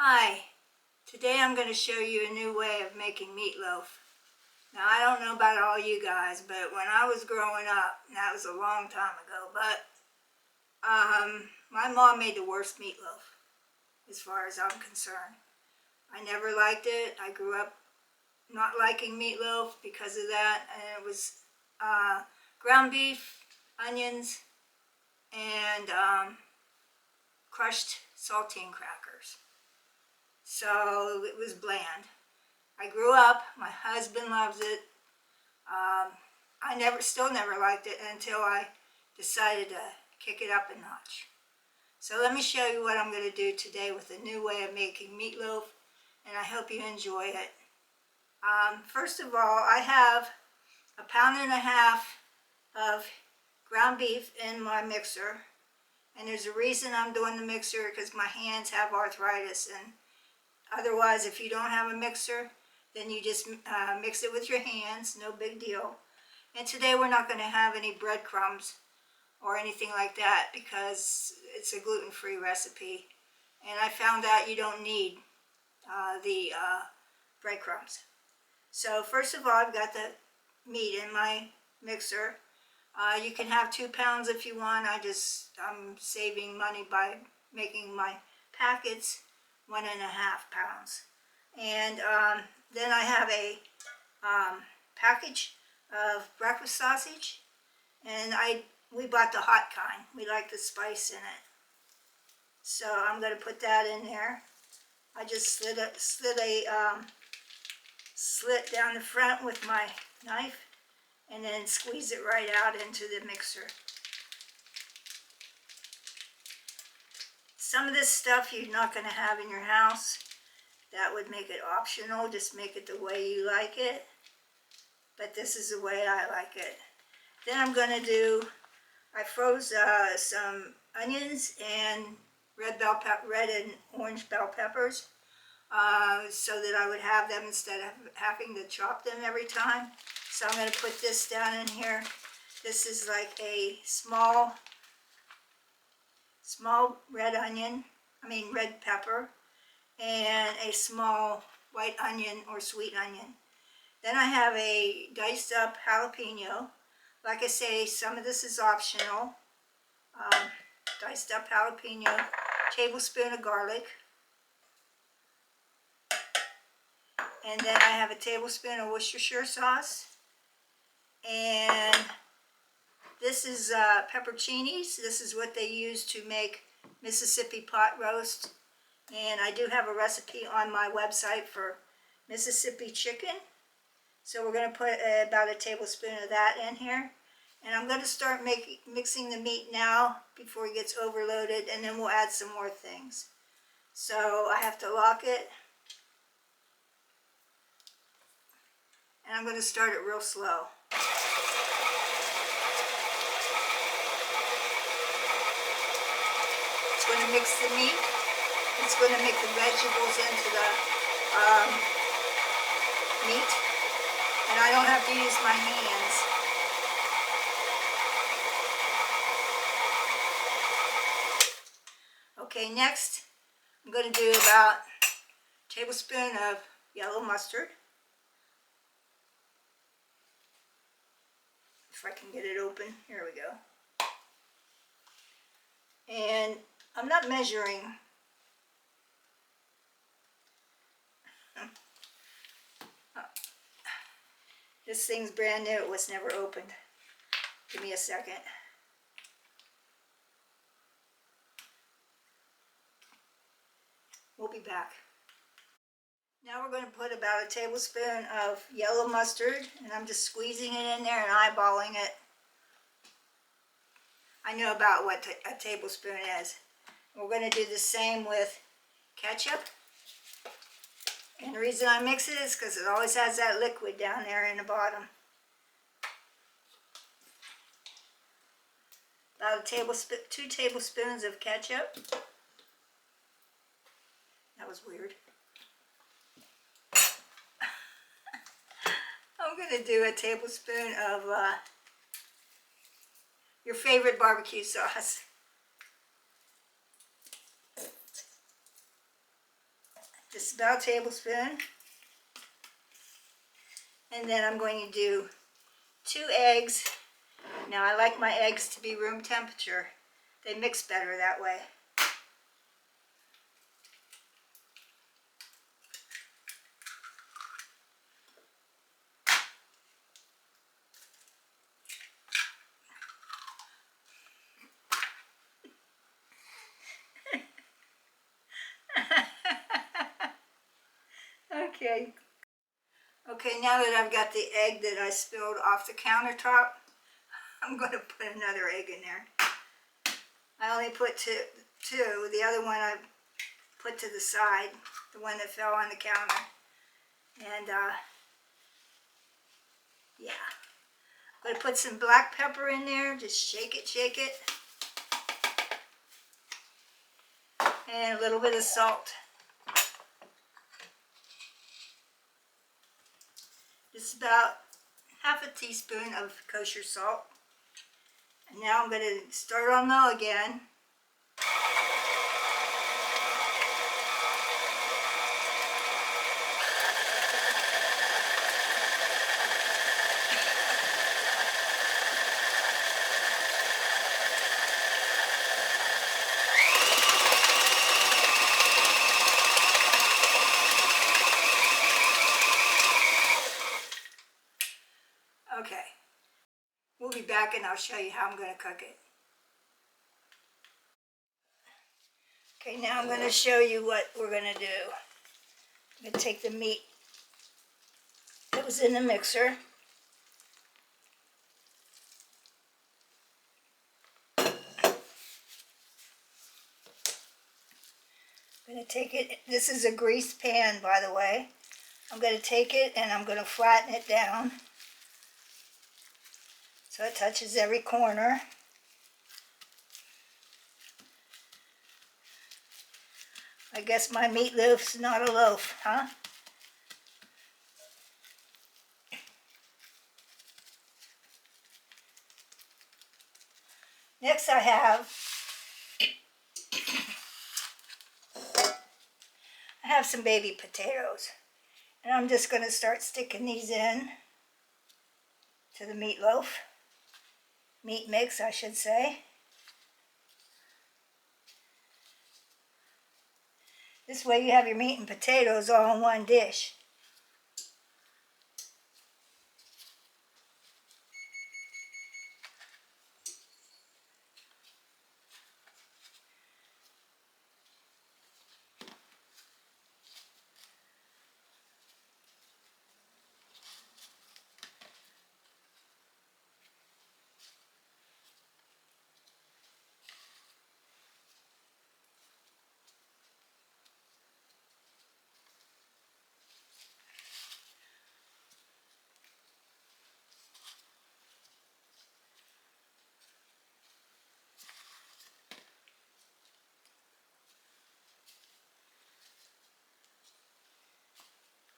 Hi, today I'm going to show you a new way of making meatloaf. Now I don't know about all you guys, but when I was growing up, and that was a long time ago, but my mom made the worst meatloaf as far as I'm concerned. I never liked it. I grew up not liking meatloaf because of that, and it was ground beef, onions, and crushed saltine crackers. So it was bland. I grew up, my husband loves it. I still never liked it until I decided to kick it up a notch. So let me show you what I'm going to do today with a new way of making meatloaf, and I hope you enjoy it. First of all, I have 1.5 pounds of ground beef in my mixer, and there's a reason I'm doing the mixer because my hands have arthritis, and otherwise if you don't have a mixer, then you just mix it with your hands, no big deal. And today we're not going to have any breadcrumbs or anything like that because it's a gluten-free recipe, and I found out you don't need the breadcrumbs. So first of all, I've got the meat in my mixer. You can have 2 pounds if you want. I'm saving money by making my packets 1.5 pounds. And then I have a package of breakfast sausage, and we bought the hot kind. We like the spice in it. So I'm going to put that in there. I just slid a slit down the front with my knife and then squeeze it right out into the mixer. Some of this stuff you're not going to have in your house. That would make it optional. Just make it the way you like it. But this is the way I like it. Then I'm going to do, I froze some onions and red and orange bell peppers so that I would have them instead of having to chop them every time. So I'm going to put this down in here. This is like a small red pepper, and a small white onion or sweet onion. Then I have a diced up jalapeno. Like I say, some of this is optional. Diced up jalapeno, tablespoon of garlic, and then I have a tablespoon of Worcestershire sauce, and this is pepperoncinis. This is what they use to make Mississippi pot roast, and I do have a recipe on my website for Mississippi chicken. So we're going to put about a tablespoon of that in here. And I'm going to start mixing the meat now before it gets overloaded, and then we'll add some more things. So I have to lock it. And I'm going to start it real slow. It's going to mix the meat. It's going to make the vegetables into the meat. And I don't have to use my hands. Okay, next I'm going to do about a tablespoon of yellow mustard. If I can get it open, here we go. And I'm not measuring. This thing's brand new, it was never opened. Give me a second. We'll be back. Now we're going to put about a tablespoon of yellow mustard, and I'm just squeezing it in there and eyeballing it. I know about what a tablespoon is. We're going to do the same with ketchup. And the reason I mix it is because it always has that liquid down there in the bottom. About 2 tablespoons of ketchup. That was weird. I'm going to do a tablespoon of your favorite barbecue sauce. just about a tablespoon. And then I'm going to do 2 eggs. Now I like my eggs to be room temperature. They mix better that way. Okay. Okay, now that I've got the egg that I spilled off the countertop, I'm going to put another egg in there. I only put two. The other one I put to the side, the one that fell on the counter. And yeah. I'm going to put some black pepper in there. Just shake it. And a little bit of salt. Just about half a teaspoon of kosher salt. And now I'm going to start on low again. Okay, we'll be back and I'll show you how I'm going to cook it. Okay, now I'm going to show you what we're going to do. I'm going to take the meat that was in the mixer. I'm going to take it, this is a greased pan by the way. I'm going to take it and I'm going to flatten it down so it touches every corner. I guess my meatloaf's not a loaf, huh? Next I have some baby potatoes. And I'm just going to start sticking these in to the meatloaf. Meat mix, I should say. This way you have your meat and potatoes all in one dish.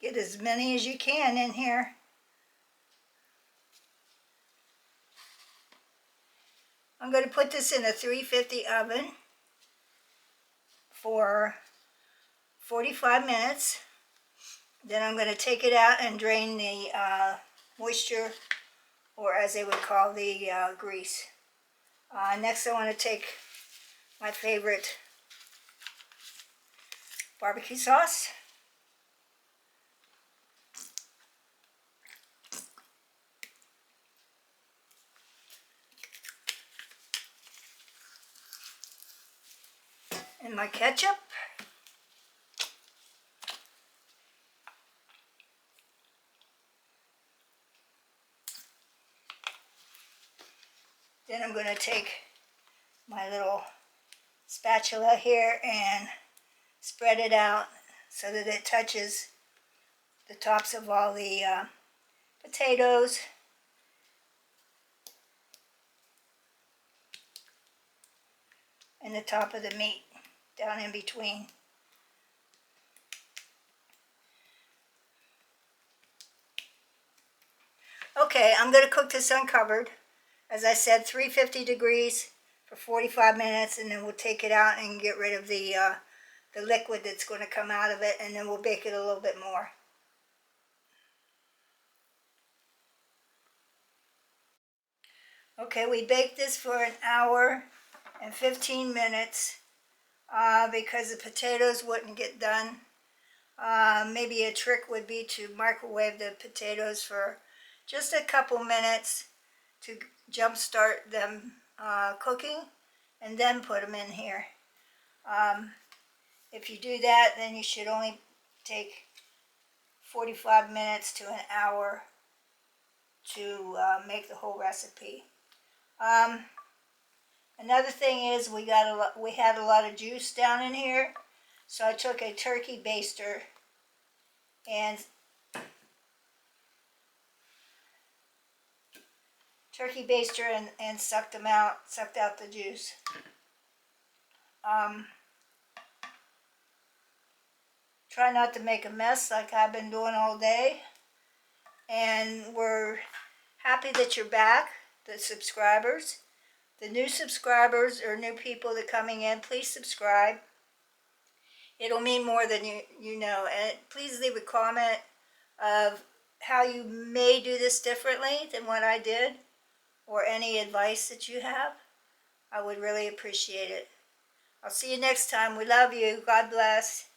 Get as many as you can in here. I'm going to put this in a 350 oven for 45 minutes. Then I'm going to take it out and drain the moisture, or as they would call the grease. Next I want to take my favorite barbecue sauce. And my ketchup. Then I'm going to take my little spatula here and spread it out so that it touches the tops of all the potatoes. And the top of the meat down in between. Okay, I'm going to cook this uncovered. As I said, 350 degrees for 45 minutes, and then we'll take it out and get rid of the the liquid that's going to come out of it, and then we'll bake it a little bit more. Okay, we baked this for an hour and 15 minutes because the potatoes wouldn't get done. Maybe a trick would be to microwave the potatoes for just a couple minutes to jumpstart them cooking, and then put them in here. If you do that, then you should only take 45 minutes to an hour to make the whole recipe. Another thing is we had a lot of juice down in here, so I took a turkey baster and sucked out the juice. Try not to make a mess like I've been doing all day. And we're happy that you're back, the subscribers. The new subscribers or new people that are coming in, please subscribe. It'll mean more than you know. And please leave a comment of how you may do this differently than what I did, or any advice that you have. I would really appreciate it. I'll see you next time. We love you. God bless.